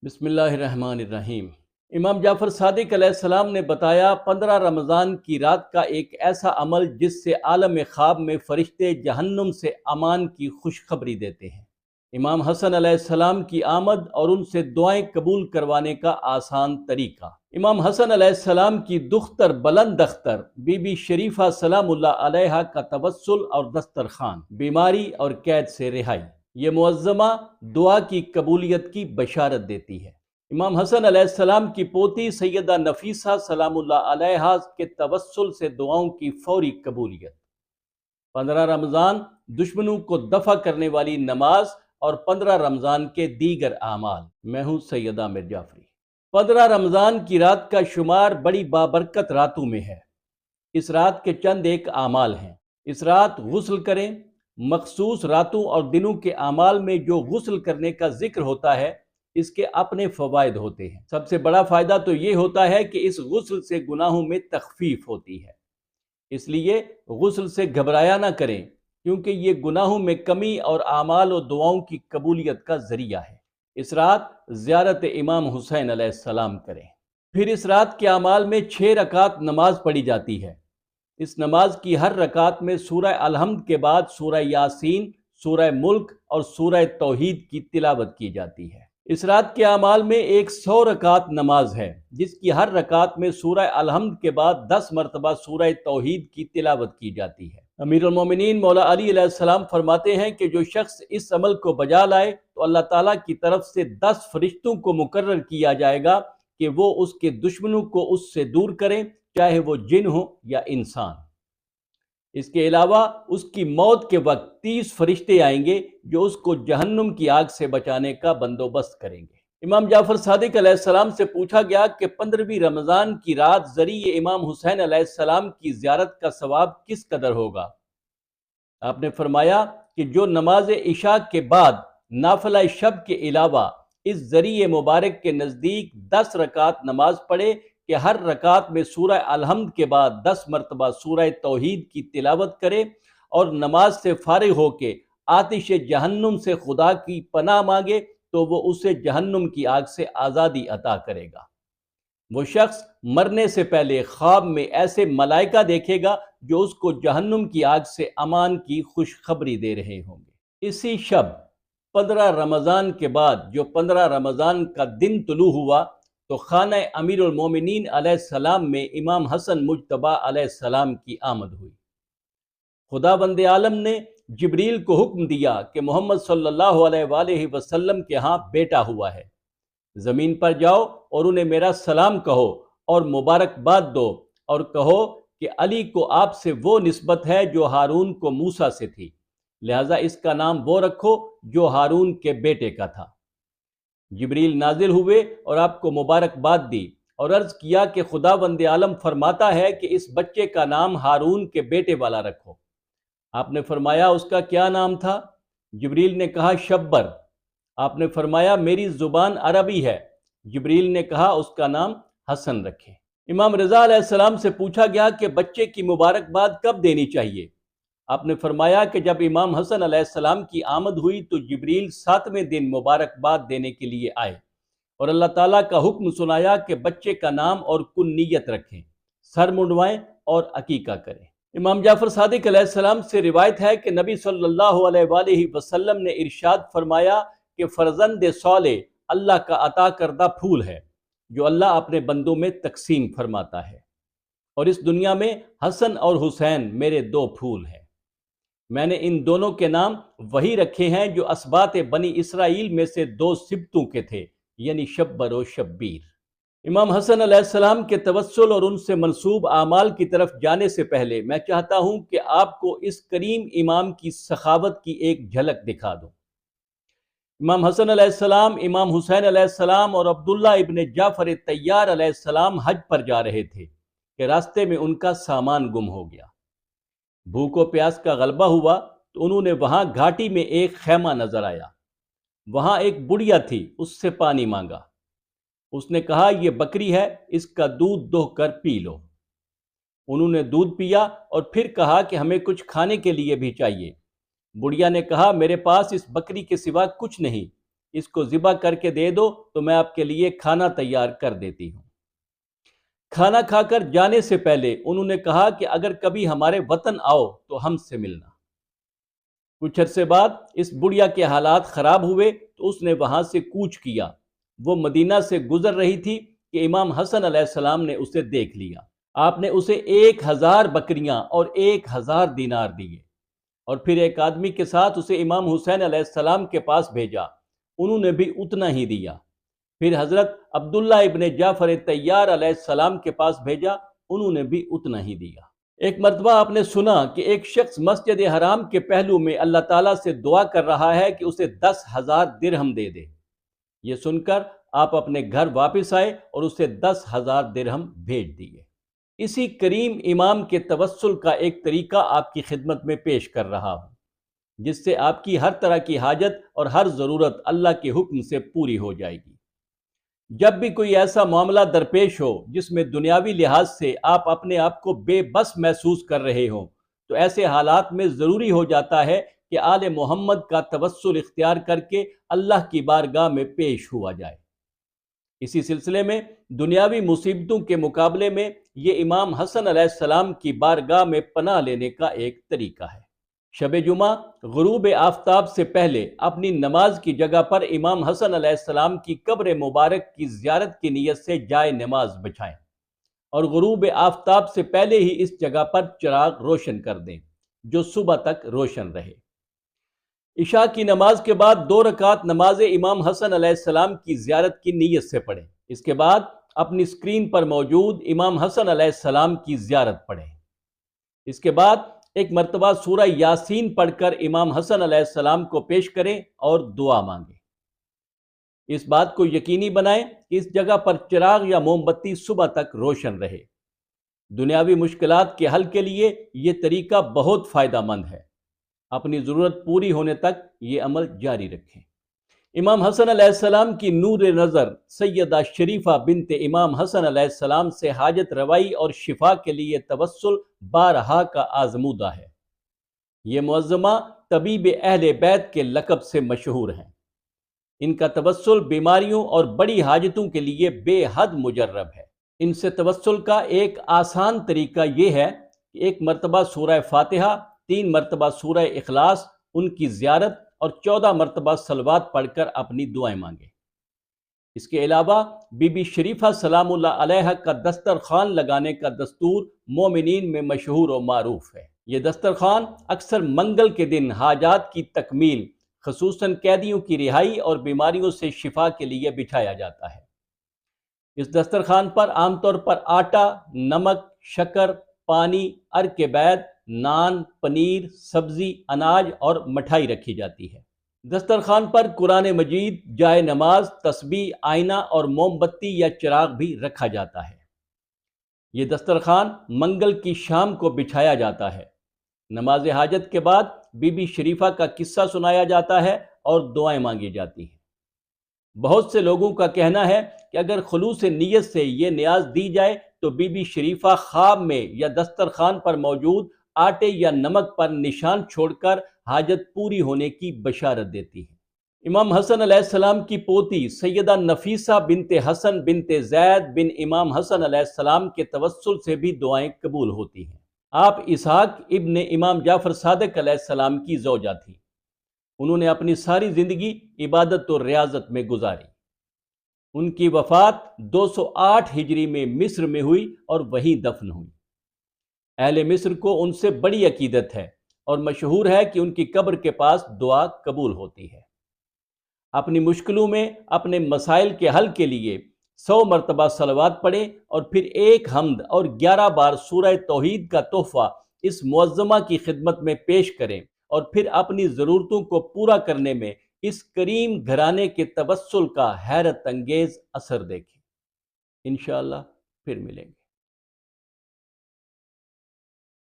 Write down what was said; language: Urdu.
بسم اللہ الرحمن الرحیم۔ امام جعفر صادق علیہ السلام نے بتایا 15 رمضان کی رات کا ایک ایسا عمل جس سے عالم خواب میں فرشتے جہنم سے امان کی خوشخبری دیتے ہیں۔ امام حسن علیہ السلام کی آمد اور ان سے دعائیں قبول کروانے کا آسان طریقہ۔ امام حسن علیہ السلام کی دختر بلند اختر بی بی شریفہ سلام اللہ علیہا کا توسل اور دسترخوان، بیماری اور قید سے رہائی، یہ معظمہ دعا کی قبولیت کی بشارت دیتی ہے۔ امام حسن علیہ السلام کی پوتی سیدہ نفیسہ سلام اللہ علیہا کے توسل سے دعاؤں کی فوری قبولیت۔ 15 رمضان دشمنوں کو دفع کرنے والی نماز اور 15 رمضان کے دیگر اعمال۔ میں ہوں سید عامر جعفری۔ 15 رمضان کی رات کا شمار بڑی بابرکت راتوں میں ہے۔ اس رات کے چند ایک اعمال ہیں۔ اس رات غسل کریں۔ مخصوص راتوں اور دنوں کے اعمال میں جو غسل کرنے کا ذکر ہوتا ہے اس کے اپنے فوائد ہوتے ہیں۔ سب سے بڑا فائدہ تو یہ ہوتا ہے کہ اس غسل سے گناہوں میں تخفیف ہوتی ہے، اس لیے غسل سے گھبرایا نہ کریں کیونکہ یہ گناہوں میں کمی اور اعمال و دعاؤں کی قبولیت کا ذریعہ ہے۔ اس رات زیارت امام حسین علیہ السلام کریں۔ پھر اس رات کے اعمال میں 6 رکعت نماز پڑھی جاتی ہے۔ اس نماز کی ہر رکعت میں سورہ الحمد کے بعد سورہ یاسین، سورہ ملک اور سورہ توحید کی تلاوت کی جاتی ہے۔ اس رات کے اعمال میں 100 رکعت نماز ہے جس کی ہر رکعت میں سورہ الحمد کے بعد 10 مرتبہ سورہ توحید کی تلاوت کی جاتی ہے۔ امیر المومنین مولا علی علیہ السلام فرماتے ہیں کہ جو شخص اس عمل کو بجا لائے تو اللہ تعالیٰ کی طرف سے 10 فرشتوں کو مقرر کیا جائے گا کہ وہ اس کے دشمنوں کو اس سے دور کریں، چاہے وہ جن ہو یا انسان۔ اس کے علاوہ اس کی موت کے وقت 30 فرشتے آئیں گے جو اس کو جہنم کی آگ سے بچانے کا بندوبست کریں گے۔ امام جعفر صادق علیہ السلام سے پوچھا گیا کہ 15ویں رمضان کی رات ذریعے امام حسین علیہ السلام کی زیارت کا ثواب کس قدر ہوگا؟ آپ نے فرمایا کہ جو نماز عشاء کے بعد نافلہ شب کے علاوہ اس ذریعے مبارک کے نزدیک 10 رکعت نماز پڑھے کہ ہر رکعت میں سورہ الحمد کے بعد 10 مرتبہ سورہ توحید کی تلاوت کرے اور نماز سے فارغ ہو کے آتش جہنم سے خدا کی پناہ مانگے تو وہ اسے جہنم کی آگ سے آزادی عطا کرے گا۔ وہ شخص مرنے سے پہلے خواب میں ایسے ملائکہ دیکھے گا جو اس کو جہنم کی آگ سے امان کی خوشخبری دے رہے ہوں گے۔ اسی شب 15 رمضان کے بعد جو 15 رمضان کا دن طلوع ہوا تو خانہ امیر المومنین علیہ السلام میں امام حسن مجتبیٰ علیہ السلام کی آمد ہوئی۔ خداوند عالم نے جبریل کو حکم دیا کہ محمد صلی اللہ علیہ وآلہ وسلم کے ہاں بیٹا ہوا ہے، زمین پر جاؤ اور انہیں میرا سلام کہو اور مبارکباد دو اور کہو کہ علی کو آپ سے وہ نسبت ہے جو ہارون کو موسیٰ سے تھی، لہذا اس کا نام وہ رکھو جو ہارون کے بیٹے کا تھا۔ جبریل نازل ہوئے اور آپ کو مبارکباد دی اور عرض کیا کہ خداوند عالم فرماتا ہے کہ اس بچے کا نام ہارون کے بیٹے والا رکھو۔ آپ نے فرمایا اس کا کیا نام تھا؟ جبریل نے کہا شبر۔ آپ نے فرمایا میری زبان عربی ہے۔ جبریل نے کہا اس کا نام حسن رکھے۔ امام رضا علیہ السلام سے پوچھا گیا کہ بچے کی مبارکباد کب دینی چاہیے؟ آپ نے فرمایا کہ جب امام حسن علیہ السلام کی آمد ہوئی تو جبریل 7ویں دن مبارکباد دینے کے لیے آئے اور اللہ تعالیٰ کا حکم سنایا کہ بچے کا نام اور کنیت رکھیں، سر منڈوائیں اور عقیقہ کریں۔ امام جعفر صادق علیہ السلام سے روایت ہے کہ نبی صلی اللہ علیہ وآلہ وسلم نے ارشاد فرمایا کہ فرزند صالح اللہ کا عطا کردہ پھول ہے جو اللہ اپنے بندوں میں تقسیم فرماتا ہے، اور اس دنیا میں حسن اور حسین میرے 2 پھول ہیں۔ میں نے ان دونوں کے نام وہی رکھے ہیں جو اسباط بنی اسرائیل میں سے 2 سبتوں کے تھے، یعنی شبر و شبیر۔ امام حسن علیہ السلام کے توسل اور ان سے منسوب اعمال کی طرف جانے سے پہلے میں چاہتا ہوں کہ آپ کو اس کریم امام کی سخاوت کی ایک جھلک دکھا دوں۔ امام حسن علیہ السلام، امام حسین علیہ السلام اور عبداللہ ابن جعفر طیار علیہ السلام حج پر جا رہے تھے کہ راستے میں ان کا سامان گم ہو گیا۔ بھوک و پیاس کا غلبہ ہوا تو انہوں نے وہاں گھاٹی میں ایک خیمہ نظر آیا، وہاں ایک بڑھیا تھی، اس سے پانی مانگا۔ اس نے کہا یہ بکری ہے، اس کا دودھ دوہ کر پی لو۔ انہوں نے دودھ پیا اور پھر کہا کہ ہمیں کچھ کھانے کے لیے بھی چاہیے۔ بڑھیا نے کہا میرے پاس اس بکری کے سوا کچھ نہیں، اس کو ذبح کر کے دے دو تو میں آپ کے لیے کھانا تیار کر دیتی ہوں۔ کھانا کھا کر جانے سے پہلے انہوں نے کہا کہ اگر کبھی ہمارے وطن آؤ تو ہم سے ملنا۔ کچھ عرصے بعد اس بڑھیا کے حالات خراب ہوئے تو اس نے وہاں سے کوچ کیا۔ وہ مدینہ سے گزر رہی تھی کہ امام حسن علیہ السلام نے اسے دیکھ لیا۔ آپ نے اسے 1000 بکریاں اور 1000 دینار دیے، اور پھر ایک آدمی کے ساتھ اسے امام حسین علیہ السلام کے پاس بھیجا، انہوں نے بھی اتنا ہی دیا۔ پھر حضرت عبداللہ ابن جعفر طیار علیہ السلام کے پاس بھیجا، انہوں نے بھی اتنا ہی دیا۔ ایک مرتبہ آپ نے سنا کہ ایک شخص مسجد حرام کے پہلو میں اللہ تعالیٰ سے دعا کر رہا ہے کہ اسے 10,000 درہم دے دے۔ یہ سن کر آپ اپنے گھر واپس آئے اور اسے 10,000 درہم بھیج دیے۔ اسی کریم امام کے توسل کا ایک طریقہ آپ کی خدمت میں پیش کر رہا ہوں، جس سے آپ کی ہر طرح کی حاجت اور ہر ضرورت اللہ کے حکم سے پوری ہو جائے گی۔ جب بھی کوئی ایسا معاملہ درپیش ہو جس میں دنیاوی لحاظ سے آپ اپنے آپ کو بے بس محسوس کر رہے ہوں، تو ایسے حالات میں ضروری ہو جاتا ہے کہ آل محمد کا توسل اختیار کر کے اللہ کی بارگاہ میں پیش ہوا جائے۔ اسی سلسلے میں دنیاوی مصیبتوں کے مقابلے میں یہ امام حسن علیہ السلام کی بارگاہ میں پناہ لینے کا ایک طریقہ ہے۔ شب جمعہ غروب آفتاب سے پہلے اپنی نماز کی جگہ پر امام حسن علیہ السلام کی قبر مبارک کی زیارت کی نیت سے جائے نماز بچھائیں، اور غروب آفتاب سے پہلے ہی اس جگہ پر چراغ روشن کر دیں جو صبح تک روشن رہے۔ عشاء کی نماز کے بعد 2 رکعت نماز امام حسن علیہ السلام کی زیارت کی نیت سے پڑھیں۔ اس کے بعد اپنی اسکرین پر موجود امام حسن علیہ السلام کی زیارت پڑھیں۔ اس کے بعد ایک مرتبہ سورہ یاسین پڑھ کر امام حسن علیہ السلام کو پیش کریں اور دعا مانگیں۔ اس بات کو یقینی بنائیں کہ اس جگہ پر چراغ یا موم بتی صبح تک روشن رہے۔ دنیاوی مشکلات کے حل کے لیے یہ طریقہ بہت فائدہ مند ہے۔ اپنی ضرورت پوری ہونے تک یہ عمل جاری رکھیں۔ امام حسن علیہ السلام کی نور نظر سیدہ شریفہ بنت امام حسن علیہ السلام سے حاجت روائی اور شفا کے لیے توسل بارہا کا آزمودہ ہے۔ یہ معظمہ طبیب اہل بیت کے لقب سے مشہور ہیں۔ ان کا توسل بیماریوں اور بڑی حاجتوں کے لیے بے حد مجرب ہے۔ ان سے توسل کا ایک آسان طریقہ یہ ہے کہ 1 مرتبہ سورہ فاتحہ، 3 مرتبہ سورہ اخلاص، ان کی زیارت اور 14 مرتبہ صلوات پڑھ کر اپنی دعائیں مانگیں۔ اس کے علاوہ بی بی شریفہ سلام اللہ علیہ کا دسترخوان لگانے کا دستور مومنین میں مشہور و معروف ہے۔ یہ دسترخوان اکثر منگل کے دن حاجات کی تکمیل، خصوصاً قیدیوں کی رہائی اور بیماریوں سے شفا کے لیے بچھایا جاتا ہے۔ اس دسترخوان پر عام طور پر آٹا، نمک، شکر، پانی، عرق بعید، نان، پنیر، سبزی، اناج اور مٹھائی رکھی جاتی ہے۔ دسترخوان پر قرآن مجید، جائے نماز، تسبیح، آئینہ اور موم بتی یا چراغ بھی رکھا جاتا ہے۔ یہ دسترخوان منگل کی شام کو بچھایا جاتا ہے۔ نماز حاجت کے بعد بی بی شریفہ کا قصہ سنایا جاتا ہے اور دعائیں مانگی جاتی ہیں۔ بہت سے لوگوں کا کہنا ہے کہ اگر خلوص نیت سے یہ نیاز دی جائے تو بی بی شریفہ خواب میں یا دسترخوان پر موجود آٹے یا نمک پر نشان چھوڑ کر حاجت پوری ہونے کی بشارت دیتی ہے۔ امام حسن علیہ السلام کی پوتی سیدہ نفیسہ بنت حسن بنت زید بن امام حسن علیہ السلام کے توسل سے بھی دعائیں قبول ہوتی ہیں۔ آپ اسحاق ابن امام جعفر صادق علیہ السلام کی زوجہ تھیں۔ انہوں نے اپنی ساری زندگی عبادت اور ریاضت میں گزاری۔ ان کی وفات 208 ہجری میں مصر میں ہوئی اور وہیں دفن ہوئی۔ اہل مصر کو ان سے بڑی عقیدت ہے اور مشہور ہے کہ ان کی قبر کے پاس دعا قبول ہوتی ہے۔ اپنی مشکلوں میں اپنے مسائل کے حل کے لیے 100 مرتبہ صلوات پڑھیں اور پھر 1 حمد اور 11 بار سورہ توحید کا تحفہ اس معظمہ کی خدمت میں پیش کریں، اور پھر اپنی ضرورتوں کو پورا کرنے میں اس کریم گھرانے کے توسل کا حیرت انگیز اثر دیکھیں۔ انشاءاللہ پھر ملیں گے۔